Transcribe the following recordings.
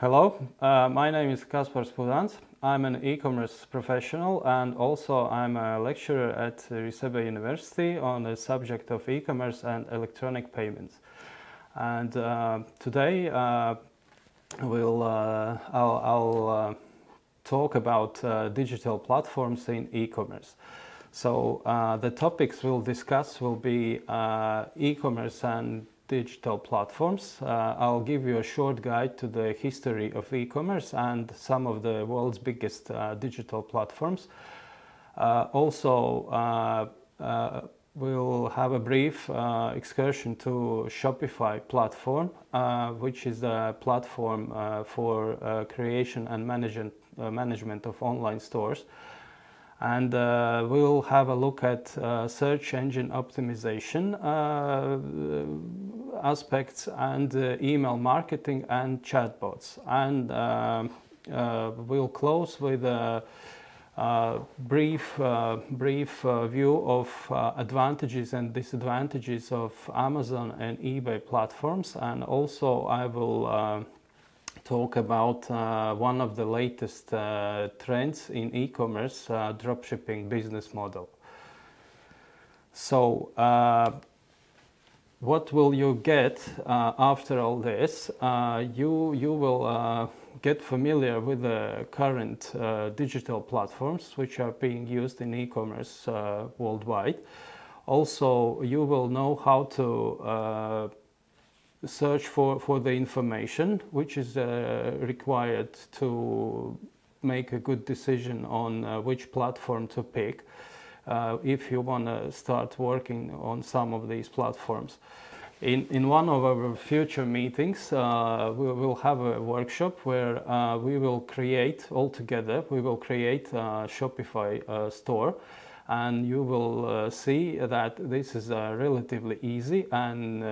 Hello, my name is Kaspars Pudans. I'm an e-commerce professional and also I'm a lecturer at Risebe University on the subject of e-commerce and electronic payments. And today I'll talk about digital platforms in e-commerce. So the topics we'll discuss will be e-commerce and digital platforms. I'll give you a short guide to the history of e-commerce and some of the world's biggest digital platforms. We'll have a brief excursion to Shopify platform, which is a platform for creation and management of online stores. And we'll have a look at search engine optimization aspects and email marketing and chatbots. And we'll close with a brief view of advantages and disadvantages of Amazon and eBay platforms. And also I will talk about one of the latest trends in e-commerce, dropshipping business model. So what will you get after all this? You will get familiar with the current digital platforms which are being used in e-commerce worldwide. Also, you will know how to search for the information which is required to make a good decision on which platform to pick if you want to start working on some of these platforms. In one of our future meetings, we will have a workshop where we will create a Shopify store. And you will see that this is relatively easy, and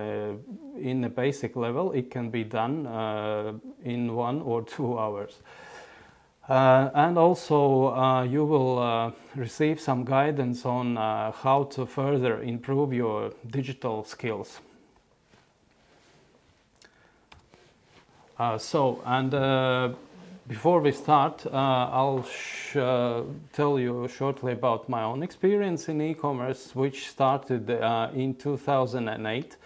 in a basic level it can be done in 1 or 2 hours. And also you will receive some guidance on how to further improve your digital skills. Before we start, I'll tell you shortly about my own experience in e-commerce, which started in 2008.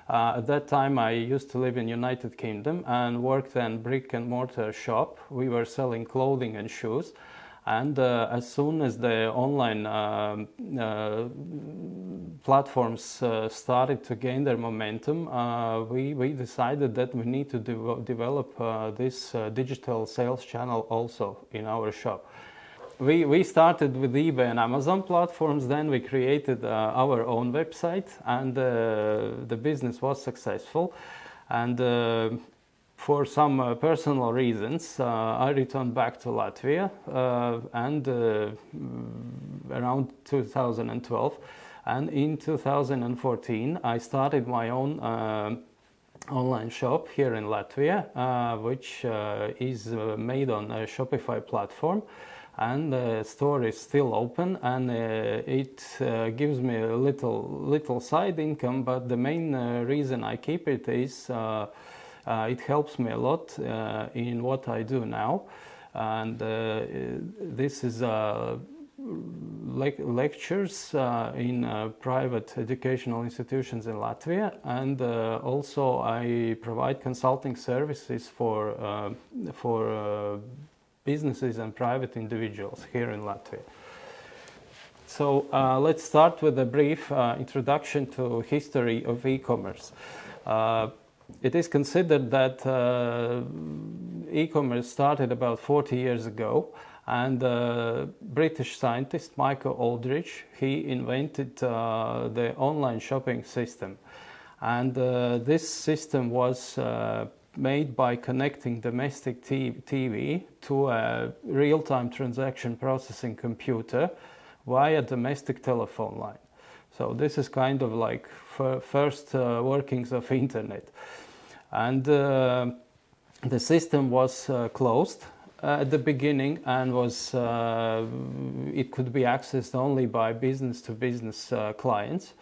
At that time, I used to live in United Kingdom and worked in brick and mortar shop. We were selling clothing and shoes. And as soon as the online platforms started to gain their momentum, we decided that we need to develop this digital sales channel also in our shop. We started with eBay and Amazon platforms, then we created our own website, and the business was successful. And for some personal reasons, I returned back to Latvia around 2012. And in 2014, I started my own online shop here in Latvia, which is made on a Shopify platform. And the store is still open, and it gives me a little side income. But the main reason I keep it is it helps me a lot in what I do now. And this is lectures in private educational institutions in Latvia, and also I provide consulting services for businesses and private individuals here in Latvia. So let's start with a brief introduction to history of e-commerce. It is considered that e-commerce started about 40 years ago, and British scientist Michael Aldrich, he invented the online shopping system. And this system was made by connecting domestic TV to a real-time transaction processing computer via domestic telephone line. So this is kind of like first workings of internet. And the system was closed at the beginning and was it could be accessed only by business-to-business clients.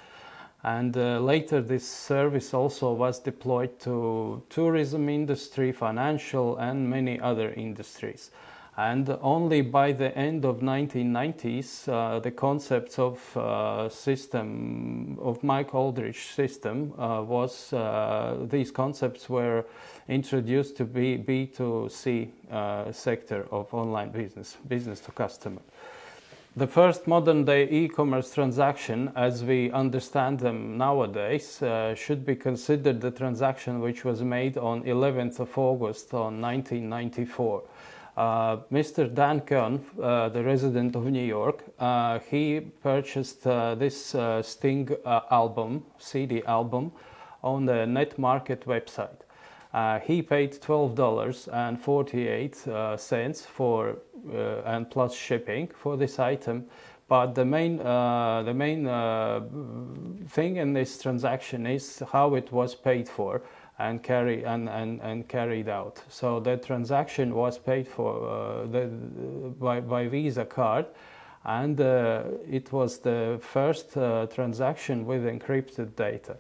And later this service also was deployed to tourism industry, financial and many other industries. And only by the end of 1990s, the concepts of Mike Aldrich system these concepts were introduced to B2C sector of online business to customer. The first modern-day e-commerce transaction, as we understand them nowadays, should be considered the transaction which was made on 11th of August on 1994. Mr. Dan Kuhn, the resident of New York, he purchased this Sting CD album, on the Net Market website. He paid $12.48 for and plus shipping for this item. But the main thing in this transaction is how it was paid for and carried out. So the transaction was paid for by Visa card, and it was the first transaction with encrypted data.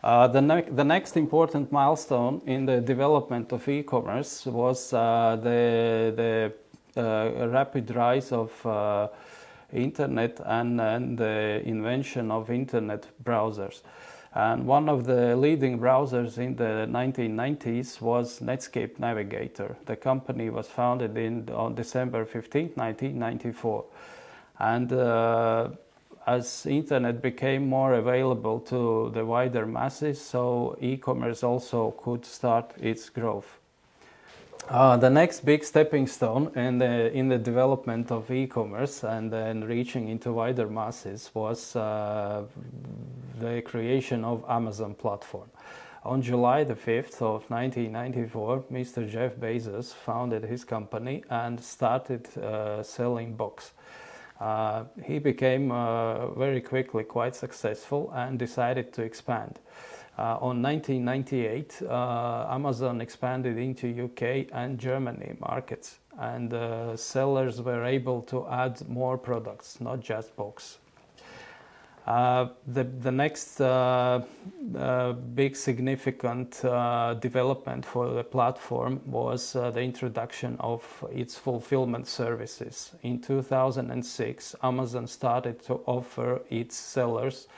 The next important milestone in the development of e-commerce was the rapid rise of internet and the invention of internet browsers. And one of the leading browsers in the 1990s was Netscape Navigator. The company was founded on December 15, 1994. And as internet became more available to the wider masses, so e-commerce also could start its growth. The next big stepping stone in the development of e-commerce and then reaching into wider masses was the creation of Amazon platform. On July the 5th of 1994, Mr. Jeff Bezos founded his company and started selling books. He became very quickly quite successful and decided to expand. On 1998, Amazon expanded into UK and Germany markets, and sellers were able to add more products, not just books. The next big significant development for the platform was the introduction of its fulfillment services. In 2006, Amazon started to offer its sellers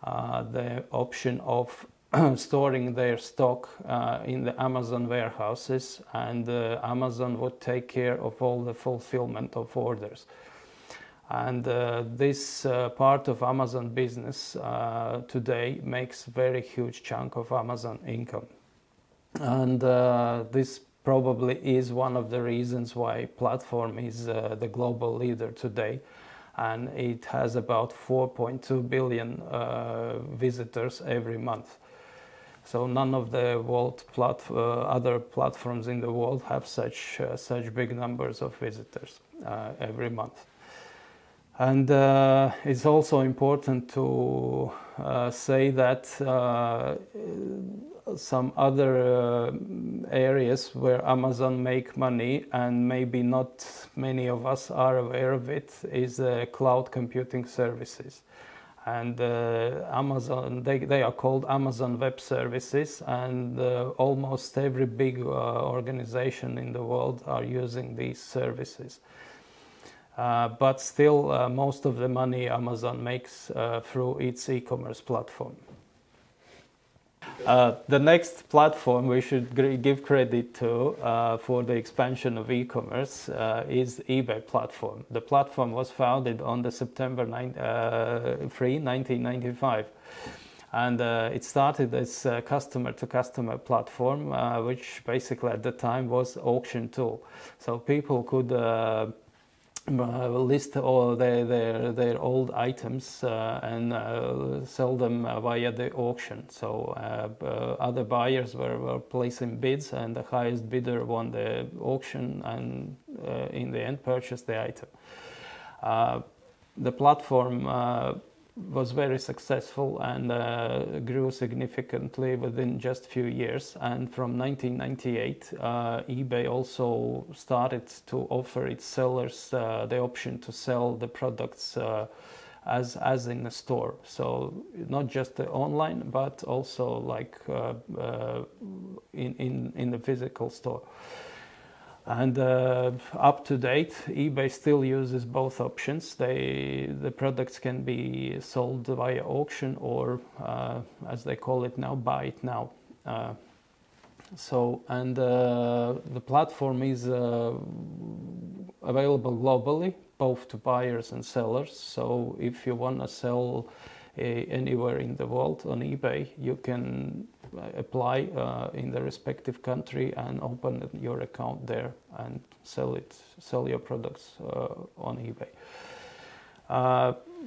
the option of storing their stock in the Amazon warehouses, and Amazon would take care of all the fulfillment of orders. And this part of Amazon business today makes a very huge chunk of Amazon income. And this probably is one of the reasons why platform is the global leader today. And it has about 4.2 billion visitors every month. So none of the other platforms in the world have such big numbers of visitors every month. And it's also important to say that some other areas where Amazon make money, and maybe not many of us are aware of it, is cloud computing services. And Amazon, they are called Amazon Web Services, and almost every big organization in the world are using these services. But still, most of the money Amazon makes through its e-commerce platform. The next platform we should give credit to for the expansion of e-commerce is eBay platform. The platform was founded on the September 3, 1995. And it started as a customer-to-customer platform, which basically at the time was auction tool. So people could list all their old items and sell them via the auction. So other buyers were placing bids, and the highest bidder won the auction and in the end purchased the item. The platform was very successful and grew significantly within just a few years. And from 1998, eBay also started to offer its sellers the option to sell the products as in a store. So not just the online, but also like in the physical store. And up to date, eBay still uses both options. The products can be sold via auction or, as they call it now, buy it now. The platform is available globally, both to buyers and sellers. So if you want to sell anywhere in the world on eBay, you can apply in the respective country and open your account there and sell your products on eBay.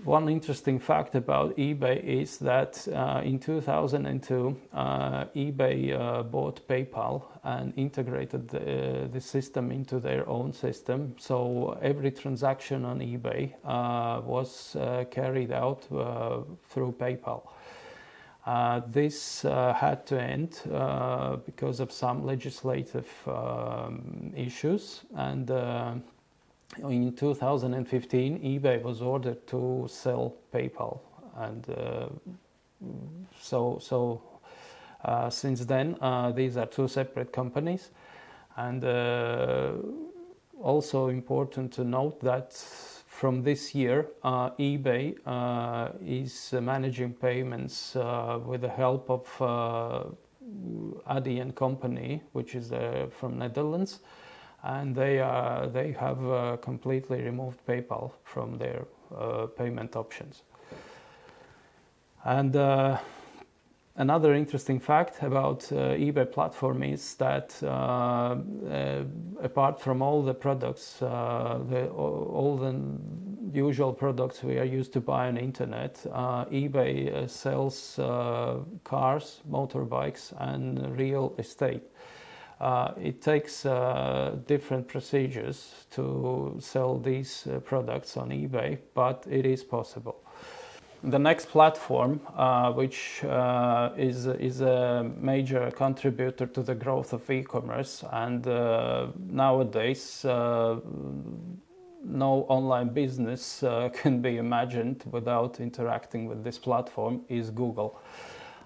One interesting fact about eBay is that in 2002, eBay bought PayPal and integrated the system into their own system. So every transaction on eBay was carried out through PayPal. This had to end because of some legislative issues, and in 2015, eBay was ordered to sell PayPal, and since then these are two separate companies. And also important to note that from this year, eBay is managing payments with the help of Adyen company, which is from Netherlands. And they have completely removed PayPal from their payment options. And another interesting fact about eBay platform is that apart from all the products, all the usual products we are used to buy on the internet, eBay sells cars, motorbikes, and real estate. It takes different procedures to sell these products on eBay, but it is possible. The next platform, which is a major contributor to the growth of e-commerce, and nowadays no online business can be imagined without interacting with this platform, is Google.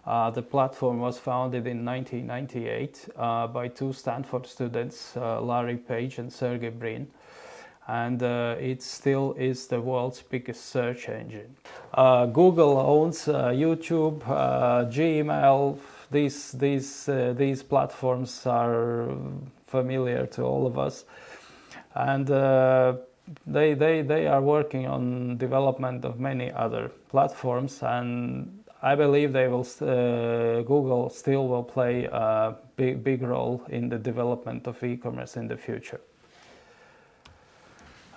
The platform was founded in 1998 by two Stanford students, Larry Page and Sergey Brin, and it still is the world's biggest search engine. Google owns YouTube, Gmail. These platforms are familiar to all of us, and they are working on development of many other platforms, and I believe Google still will play a big role in the development of e-commerce in the future.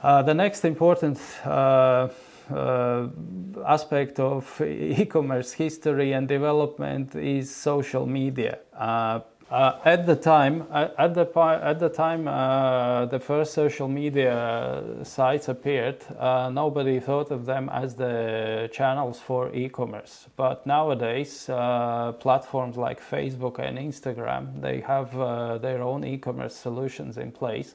The next important aspect of e-commerce history and development is social media. At the time, the first social media sites appeared, nobody thought of them as the channels for e-commerce. But nowadays, platforms like Facebook and Instagram, they have their own e-commerce solutions in place,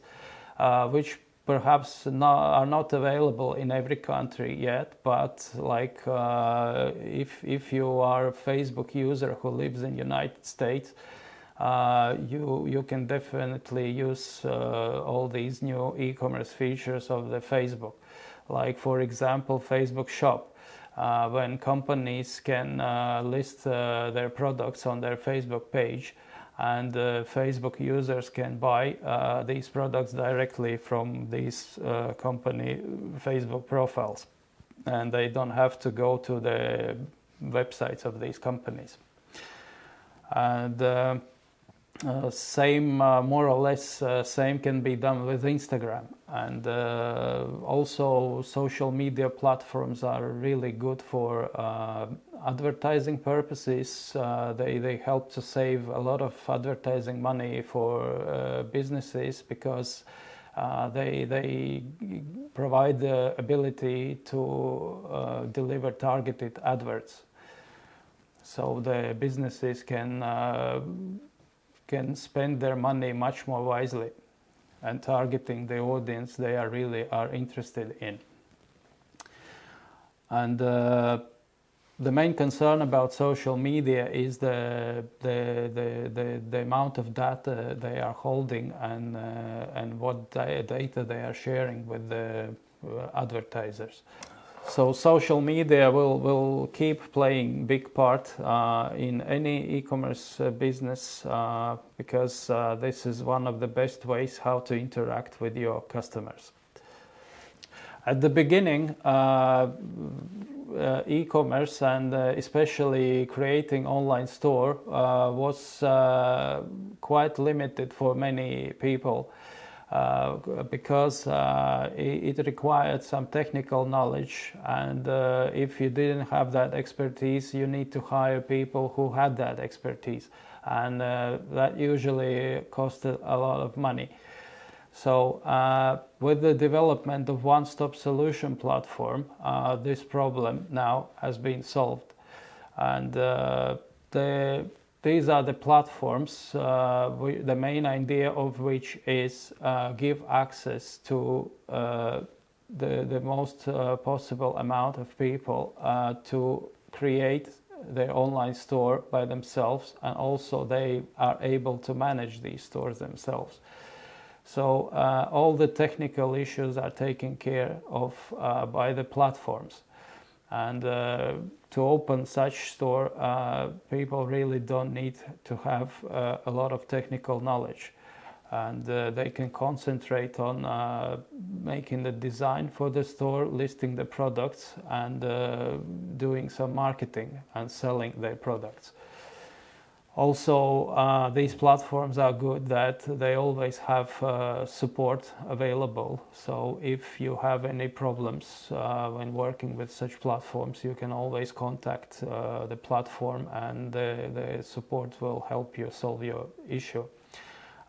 which perhaps are not available in every country yet. But like if you are a Facebook user who lives in the United States, you can definitely use all these new e-commerce features of the Facebook. Like for example, Facebook Shop, when companies can list their products on their Facebook page, and Facebook users can buy these products directly from these company Facebook profiles, and they don't have to go to the websites of these companies. And same, more or less, same can be done with Instagram. And also social media platforms are really good for advertising purposes. They help to save a lot of advertising money for businesses, because they provide the ability to deliver targeted adverts. So the businesses can spend their money much more wisely and targeting the audience they are interested in. And the main concern about social media is the amount of data they are holding and what data they are sharing with the advertisers. So social media will keep playing big part in any e-commerce business because this is one of the best ways how to interact with your customers. At the beginning, e-commerce and especially creating online store was quite limited for many people because it required some technical knowledge, and if you didn't have that expertise, you need to hire people who had that expertise, and that usually costed a lot of money. So with the development of one-stop solution platform, this problem now has been solved. And these are the platforms, the main idea of which is give access to the most possible amount of people to create their online store by themselves, and also they are able to manage these stores themselves. So all the technical issues are taken care of by the platforms. And to open such store, people really don't need to have a lot of technical knowledge. And they can concentrate on making the design for the store, listing the products, and doing some marketing and selling their products. Also, these platforms are good that they always have support available. So if you have any problems when working with such platforms, you can always contact the platform, and the support will help you solve your issue.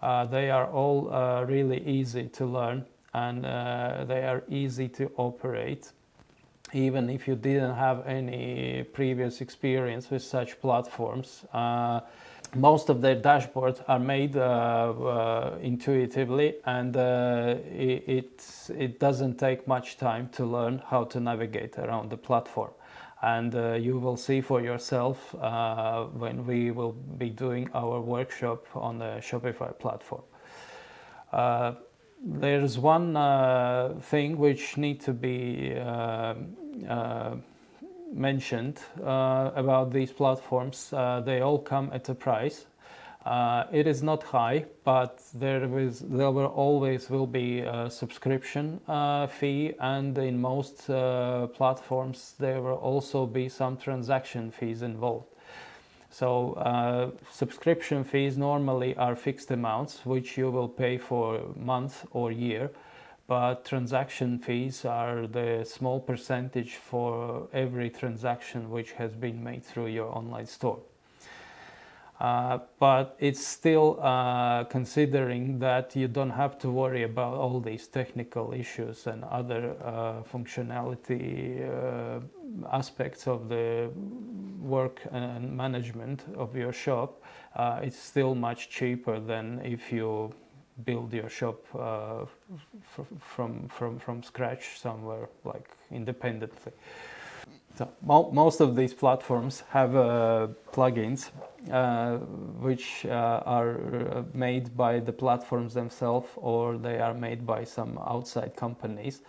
They are all really easy to learn, and they are easy to operate. Even if you didn't have any previous experience with such platforms, most of their dashboards are made intuitively, and it doesn't take much time to learn how to navigate around the platform. And you will see for yourself when we will be doing our workshop on the Shopify platform. There's one thing which needs to be mentioned about these platforms. They all come at a price. It is not high, but there will always be a subscription fee, and in most platforms there will also be some transaction fees involved. So subscription fees normally are fixed amounts which you will pay for a month or year, but transaction fees are the small percentage for every transaction which has been made through your online store. But it's still considering that you don't have to worry about all these technical issues and other functionality aspects of the work and management of your shop. It's still much cheaper than if you build your shop from scratch somewhere, like independently. So most of these platforms have plugins which are made by the platforms themselves, or they are made by some outside companies.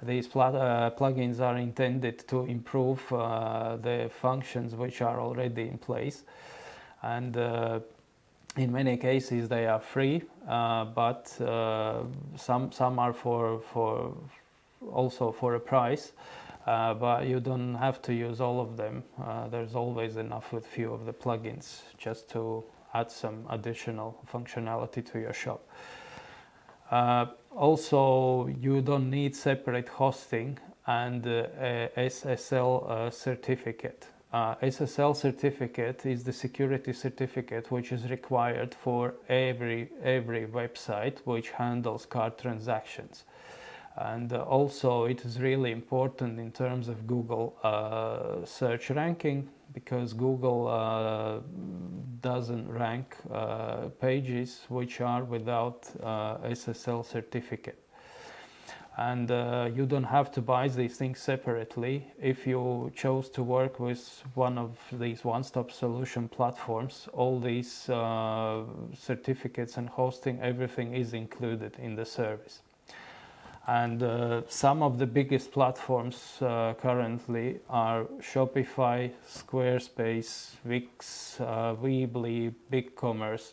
These plugins are intended to improve the functions which are already in place, and in many cases they are free, but some are also for a price. But you don't have to use all of them. There's always enough with few of the plugins just to add some additional functionality to your shop. Also, you don't need separate hosting and SSL certificate. SSL certificate is the security certificate which is required for every website which handles card transactions. And also it is really important in terms of Google search ranking, because Google doesn't rank pages which are without SSL certificate. And you don't have to buy these things separately. If you chose to work with one of these one-stop solution platforms, all these certificates and hosting, everything is included in the service. And some of the biggest platforms currently are Shopify, Squarespace, Wix, Weebly, BigCommerce,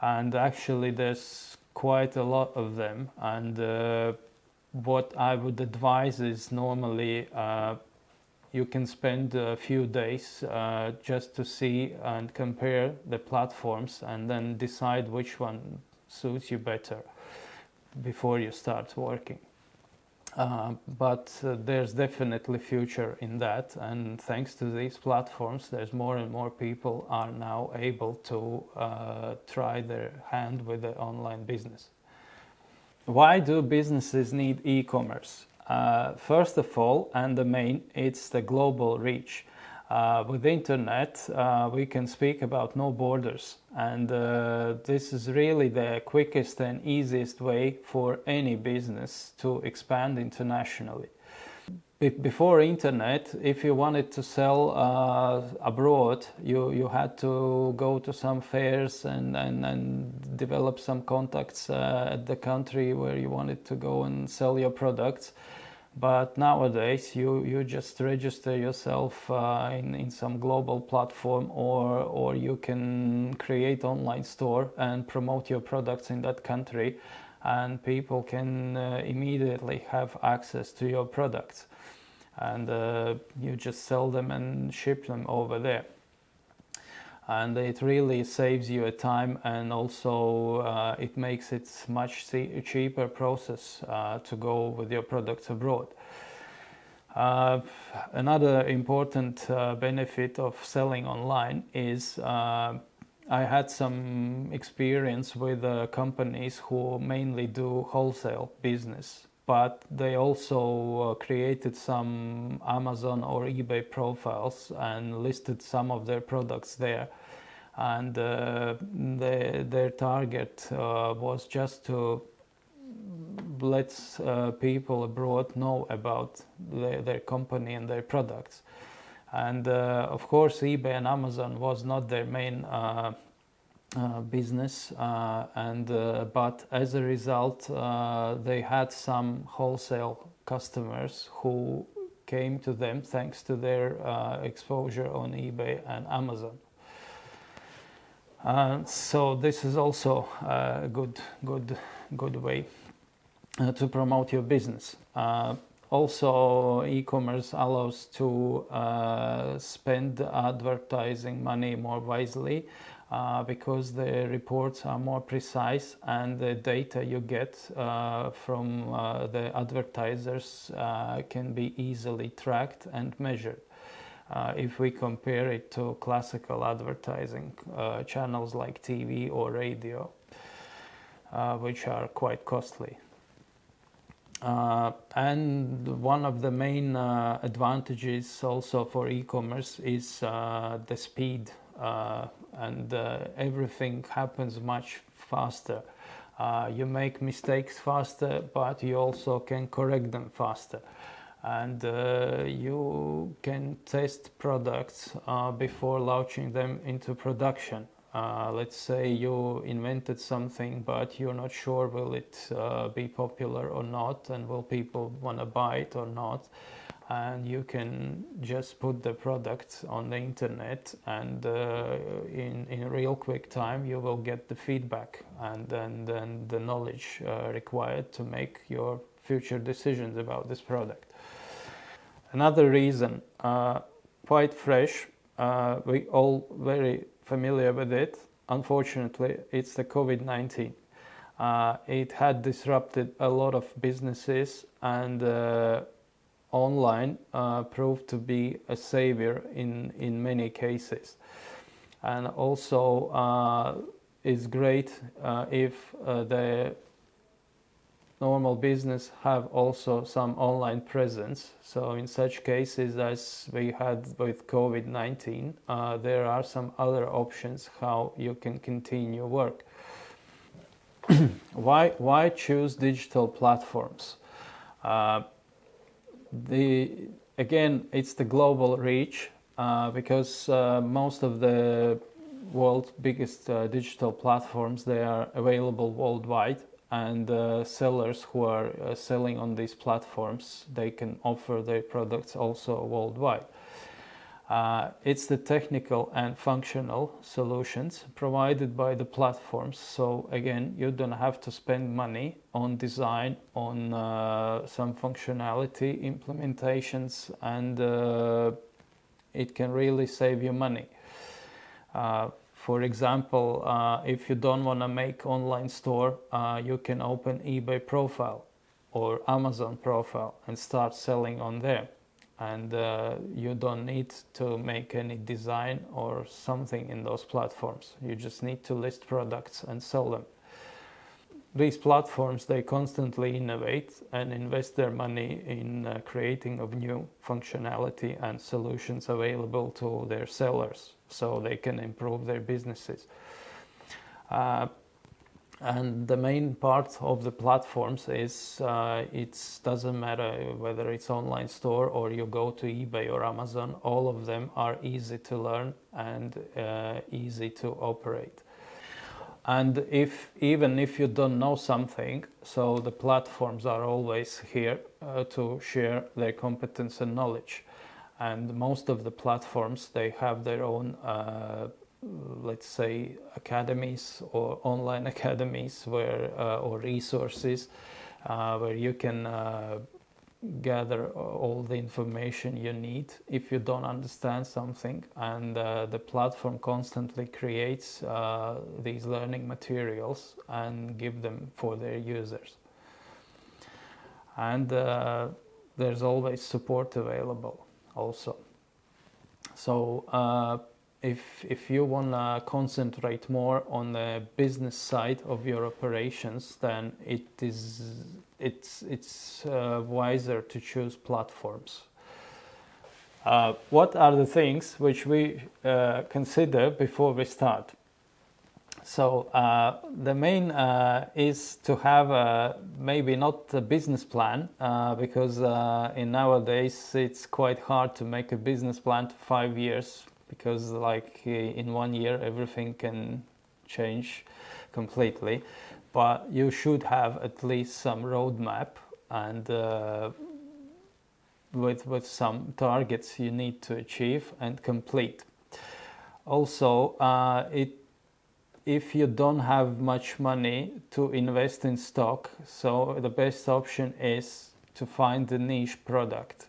and actually there's quite a lot of them. And what I would advise is normally you can spend a few days just to see and compare the platforms and then decide which one suits you better before you start working. But there's definitely future in that, and thanks to these platforms there's more and more people are now able to try their hand with the online business. Why do businesses need e-commerce? First of all, and the main, it's the global reach. With the internet, we can speak about no borders, and this is really the quickest and easiest way for any business to expand internationally. Before internet, if you wanted to sell abroad, you had to go to some fairs and develop some contacts at the country where you wanted to go and sell your products. But nowadays you just register yourself in some global platform, or you can create online store and promote your products in that country, and people can immediately have access to your products, and you just sell them and ship them over there. And it really saves you a time, and also it makes it much cheaper process to go with your products abroad. Another important benefit of selling online is I had some experience with companies who mainly do wholesale business, but they also created some Amazon or eBay profiles and listed some of their products there. And their target was just to let people abroad know about their company and their products. And of course, eBay and Amazon was not their main business, but as a result they had some wholesale customers who came to them thanks to their exposure on eBay and Amazon. So this is also a good way to promote your business. Also, e-commerce allows to spend advertising money more wisely, because the reports are more precise, and the data you get from the advertisers can be easily tracked and measured. If we compare it to classical advertising channels like TV or radio, which are quite costly. And one of the main advantages also for e-commerce is the speed, and everything happens much faster. You make mistakes faster, but you also can correct them faster. And you can test products before launching them into production. Let's say you invented something, but you're not sure will it be popular or not, and will people want to buy it or not. And you can just put the product on the internet, and in real quick time you will get the feedback and then the knowledge required to make your future decisions about this product. Another reason, quite fresh, we all very familiar with it. Unfortunately, it's the COVID-19. It had disrupted a lot of businesses, and online proved to be a savior in many cases. And also it's great if the normal business have also some online presence. So in such cases as we had with COVID-19, there are some other options how you can continue work. Why choose digital platforms? Again, it's the global reach because most of the world's biggest digital platforms, they are available worldwide, and sellers who are selling on these platforms, they can offer their products also worldwide. It's the technical and functional solutions provided by the platforms. So again, you don't have to spend money on design, on some functionality implementations, and it can really save you money. For example, if you don't want to make online store, you can open eBay profile or Amazon profile and start selling on there. And you don't need to make any design or something in those platforms. You just need to list products and sell them. These platforms, they constantly innovate and invest their money in creating of new functionality and solutions available to their sellers so they can improve their businesses. And the main part of the platforms is it doesn't matter whether it's online store or you go to eBay or Amazon, all of them are easy to learn and easy to operate. And even if you don't know something, so the platforms are always here to share their competence and knowledge. And most of the platforms, they have their own let's say academies or online academies where or resources where you can gather all the information you need if you don't understand something, and the platform constantly creates these learning materials and give them for their users. And there's always support available also. So if you want to concentrate more on the business side of your operations, then it's wiser to choose platforms. What are the things which we consider before we start? So the main is to have maybe not a business plan, because in nowadays it's quite hard to make a business plan to 5 years, because like in 1 year everything can change completely. But you should have at least some roadmap and with some targets you need to achieve and complete. Also, if you don't have much money to invest in stock, so the best option is to find a niche product.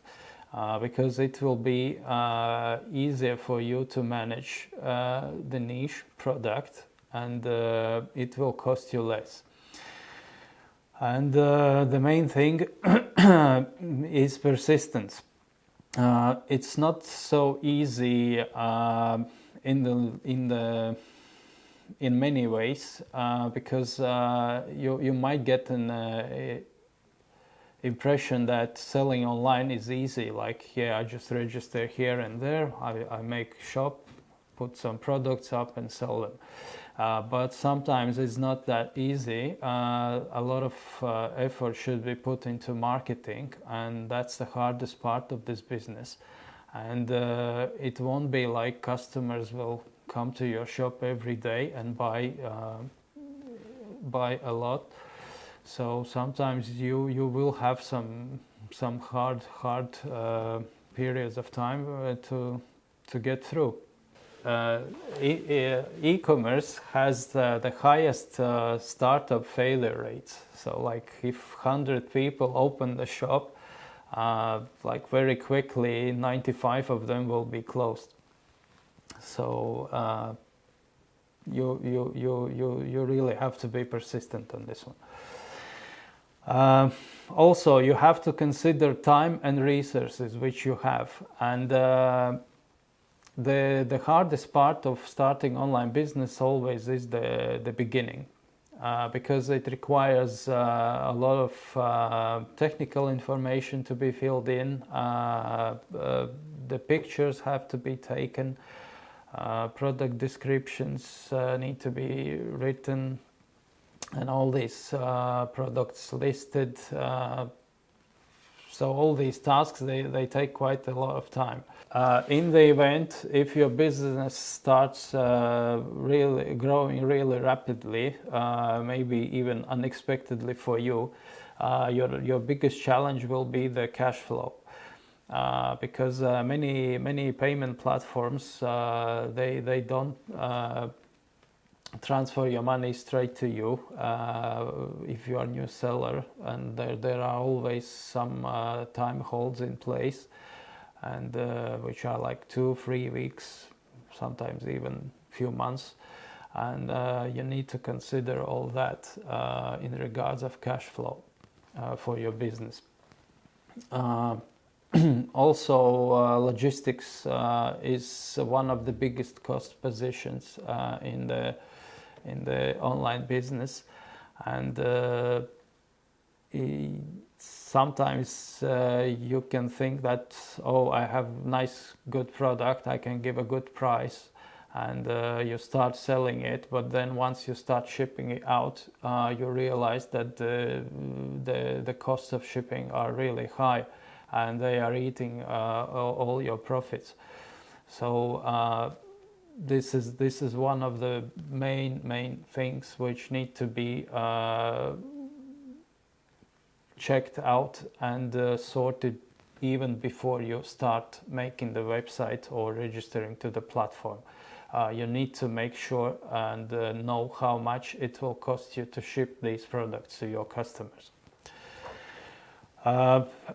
Because it will be easier for you to manage the niche product, and it will cost you less. And the main thing is persistence. It's not so easy in many ways, because you might get an impression that selling online is easy, like I just register here and there, I make shop, put some products up and sell them. But sometimes it's not that easy. A lot of effort should be put into marketing, and that's the hardest part of this business. And it won't be like customers will come to your shop every day and buy a lot. So sometimes you will have some hard periods of time to get through. E-commerce has the highest startup failure rates. So like if 100 people open the shop, like very quickly 95 of them will be closed. So you really have to be persistent on this one. Also, you have to consider time and resources which you have, and the hardest part of starting online business always is the beginning, because it requires a lot of technical information to be filled in. The pictures have to be taken, product descriptions need to be written, and all these products listed, So all these tasks, they take quite a lot of time. In the event, if your business starts really growing really rapidly, maybe even unexpectedly for you, your biggest challenge will be the cash flow. Because many payment platforms, they don't transfer your money straight to you if you are a new seller, and there are always some time holds in place, and which are like 2-3 weeks, sometimes even few months, and you need to consider all that in regards of cash flow for your business. Also, logistics is one of the biggest cost positions in the online business, and sometimes you can think that, oh, I have nice good product, I can give a good price, and you start selling it, but then once you start shipping it out, you realize that the costs of shipping are really high, and they are eating all your profits. So this is one of the main things which need to be checked out and sorted even before you start making the website or registering to the platform. You need to make sure and know how much it will cost you to ship these products to your customers.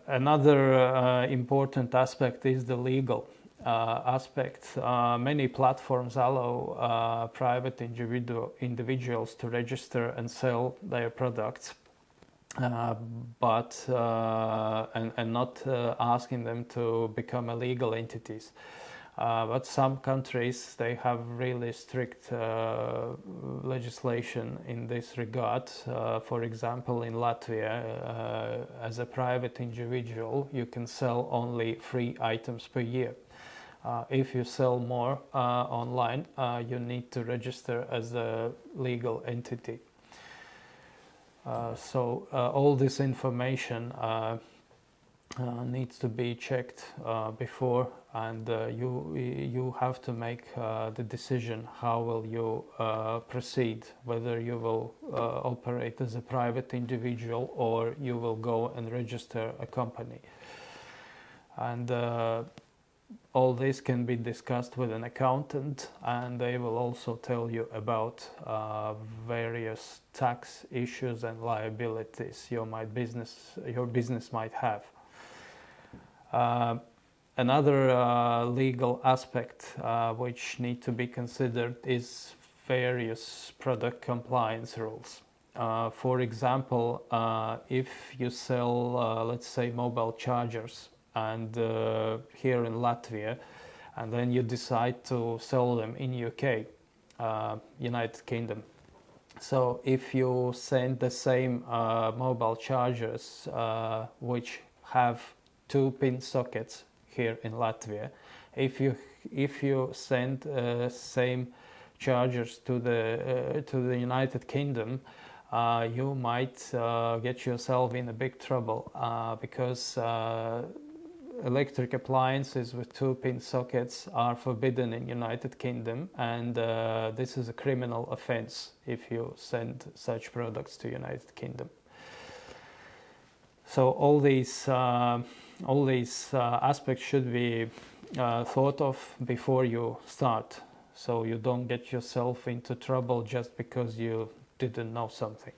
Another important aspect is the legal aspect. Many platforms allow private individuals to register and sell their products, but not asking them to become a legal entities. But some countries, they have really strict legislation in this regard. For example, in Latvia, as a private individual, you can sell only 3 items per year. If you sell more online, you need to register as a legal entity. So all this information needs to be checked before, and you have to make the decision how will you proceed, whether you will operate as a private individual or you will go and register a company. And all this can be discussed with an accountant, and they will also tell you about various tax issues and liabilities your business might have. Another legal aspect which need to be considered is various product compliance rules. For example, if you sell, let's say, mobile chargers, and here in Latvia, and then you decide to sell them in UK, United Kingdom. So if you send the same mobile chargers which have 2 pin sockets here in Latvia, if you send same chargers to the United Kingdom, you might get yourself in a big trouble because electric appliances with 2 pin sockets are forbidden in United Kingdom, and this is a criminal offense if you send such products to United Kingdom. So all these aspects should be thought of before you start, so you don't get yourself into trouble just because you didn't know something.